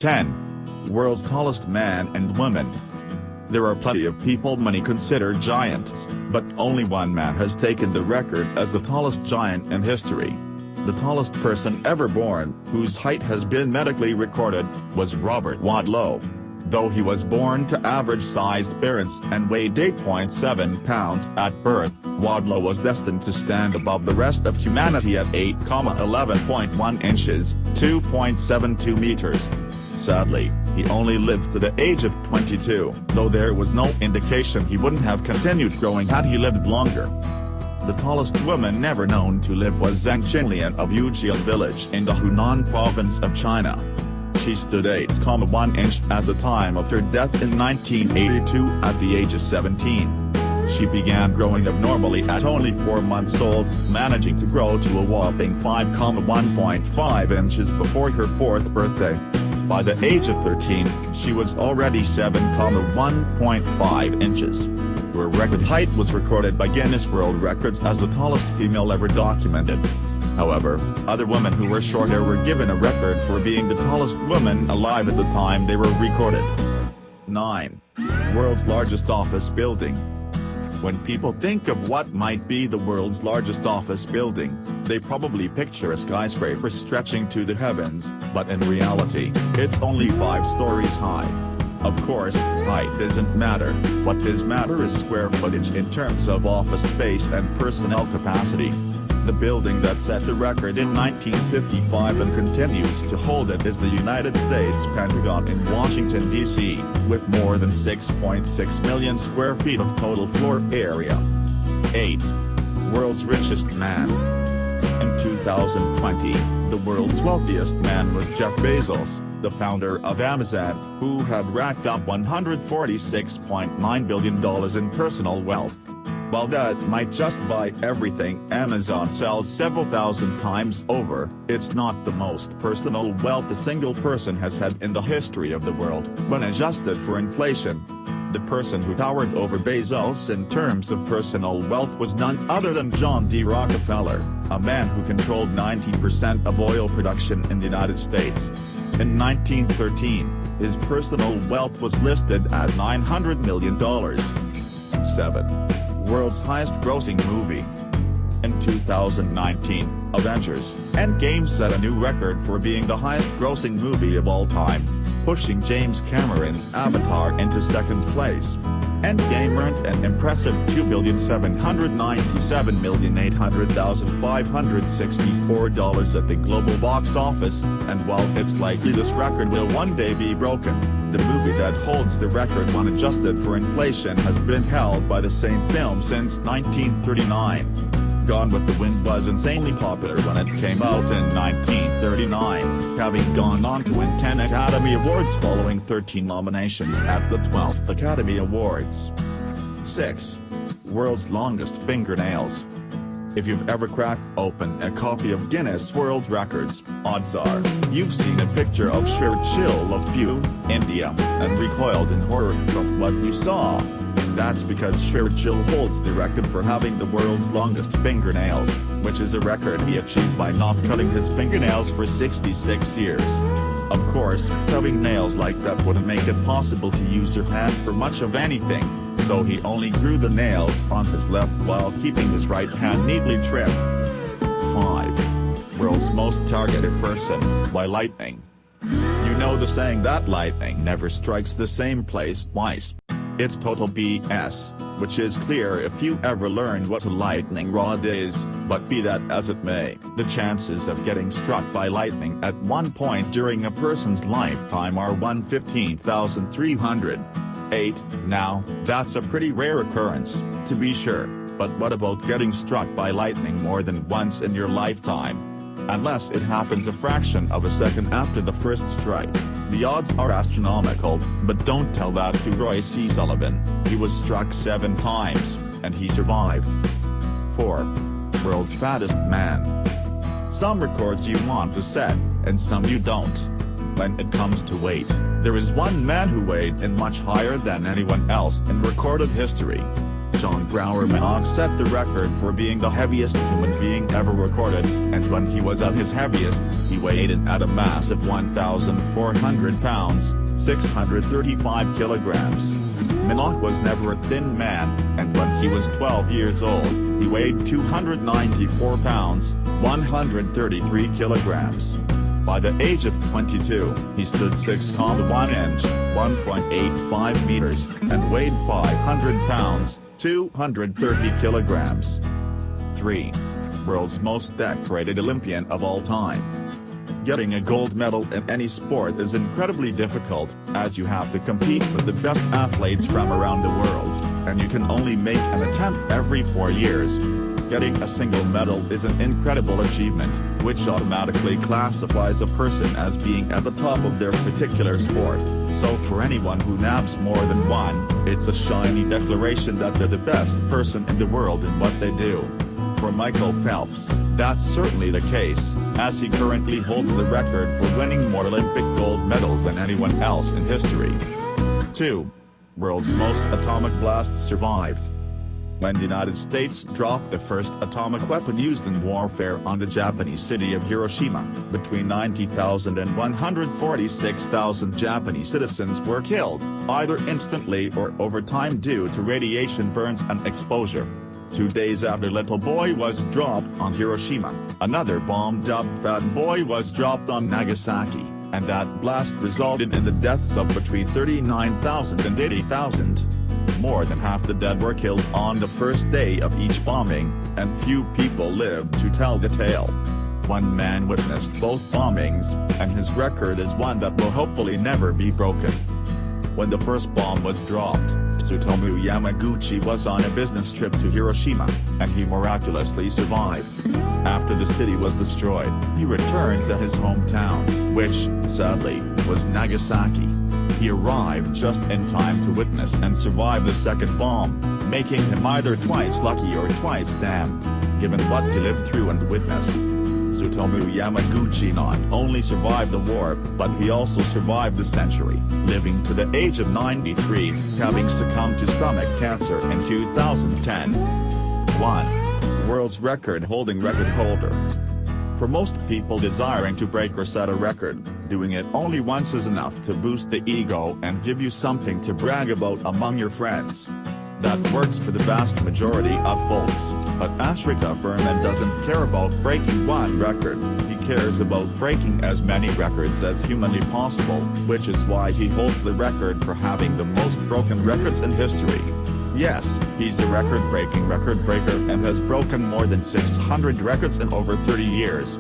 10. World's tallest man and woman. There are plenty of people many consider giants, but only one man has taken the record as the tallest giant in history. The tallest person ever born, whose height has been medically recorded, was Robert Wadlow. Though he was born to average-sized parents and weighed 8.7 pounds at birth, Wadlow was destined to stand above the rest of humanity at 8,11.1 inches, 2.72 meters. Sadly, he only lived to the age of 22, though there was no indication he wouldn't have continued growing had he lived longer. The tallest woman never known to live was Zheng Qinlian of Yujian village in the Hunan province of China. She stood 8.1 inch at the time of her death in 1982 at the age of 17. She began growing abnormally at only 4 months old, managing to grow to a whopping 5.1.5 inches before her 4th birthday. By the age of 13, she was already 7.1.5 inches. Her record height was recorded by Guinness World Records as the tallest female ever documented. However, other women who were shorter were given a record for being the tallest woman alive at the time they were recorded. 9. World's largest office building. When people think of what might be the world's largest office building, they probably picture a skyscraper stretching to the heavens, but in reality, it's only 5 stories high. Of course, height doesn't matter. What does matter is square footage in terms of office space and personnel capacity. The building that set the record in 1955 and continues to hold it is the United States Pentagon in Washington, D.C., with more than 6.6 million square feet of total floor area. 8. World's richest man. In 2020, the world's wealthiest man was Jeff Bezos, the founder of Amazon, who had racked up $146.9 billion in personal wealth. While that might just buy everything Amazon sells several thousand times over, it's not the most personal wealth a single person has had in the history of the world, when adjusted for inflation. The person who towered over Bezos in terms of personal wealth was none other than John D. Rockefeller, a man who controlled 90% of oil production in the United States. In 1913, his personal wealth was listed at $900 million. 7. World's highest-grossing movie. In 2019, Avengers: Endgame set a new record for being the highest-grossing movie of all time, pushing James Cameron's Avatar into second place. Endgame earned an impressive $2,797,800,564 at the global box office, and while it's likely this record will one day be broken, the movie that holds the record when adjusted for inflation has been held by the same film since 1939. Gone with the Wind was insanely popular when it came out in 1939, having gone on to win 10 Academy Awards following 13 nominations at the 12th Academy Awards. 6. World's longest fingernails. If you've ever cracked open a copy of Guinness World Records, odds are, you've seen a picture of Churchill of Pew, India, and recoiled in horror from what you saw. That's because Churchill holds the record for having the world's longest fingernails, which is a record he achieved by not cutting his fingernails for 66 years. Of course, having nails like that wouldn't make it possible to use your hand for much of anything, so he only grew the nails on his left while keeping his right hand neatly trimmed. 5. World's most targeted person by lightning. You know the saying that lightning never strikes the same place twice. It's total BS, which is clear if you ever learned what a lightning rod is, but be that as it may, the chances of getting struck by lightning at one point during a person's lifetime are 1/15,300. 8. Now, that's a pretty rare occurrence, to be sure, but what about getting struck by lightning more than once in your lifetime? Unless it happens a fraction of a second after the first strike, the odds are astronomical, but don't tell that to Roy C. Sullivan. He was struck 7 times, and he survived. 4. World's fattest man. Some records you want to set, and some you don't. When it comes to weight, there is one man who weighed in much higher than anyone else in recorded history. John Brower Minogue set the record for being the heaviest human being ever recorded, and when he was at his heaviest, he weighed in at a massive 1,400 pounds, 635 kilograms. Minogue was never a thin man, and when he was 12 years old, he weighed 294 pounds, 133 kilograms. By the age of 22, he stood 6'1" inch, 1.85 meters, and weighed 500 pounds, 230 kilograms. 3. World's most decorated Olympian of all time. Getting a gold medal in any sport is incredibly difficult, as you have to compete with the best athletes from around the world, and you can only make an attempt every 4 years. Getting a single medal is an incredible achievement, which automatically classifies a person as being at the top of their particular sport, so for anyone who nabs more than one, it's a shiny declaration that they're the best person in the world in what they do. For Michael Phelps, that's certainly the case, as he currently holds the record for winning more Olympic gold medals than anyone else in history. 2. World's most atomic blasts survived. When the United States dropped the first atomic weapon used in warfare on the Japanese city of Hiroshima, between 90,000 and 146,000 Japanese citizens were killed, either instantly or over time due to radiation burns and exposure. 2 days after Little Boy was dropped on Hiroshima, another bomb dubbed Fat Boy was dropped on Nagasaki, and that blast resulted in the deaths of between 39,000 and 80,000. More than half the dead were killed on the first day of each bombing, and few people lived to tell the tale. One man witnessed both bombings, and his record is one that will hopefully never be broken. When the first bomb was dropped, Tsutomu Yamaguchi was on a business trip to Hiroshima, and he miraculously survived. After the city was destroyed, he returned to his hometown, which, sadly, was Nagasaki. He arrived just in time to witness and survive the second bomb, making him either twice lucky or twice damned, given what he lived through and witnessed. Tsutomu Yamaguchi not only survived the war, but he also survived the century, living to the age of 93, having succumbed to stomach cancer in 2010. 1. World's record-holding record holder. For most people desiring to break or set a record, doing it only once is enough to boost the ego and give you something to brag about among your friends. That works for the vast majority of folks, but Ashrita Furman doesn't care about breaking one record, he cares about breaking as many records as humanly possible, which is why he holds the record for having the most broken records in history. Yes, he's a record-breaking record breaker and has broken more than 600 records in over 30 years.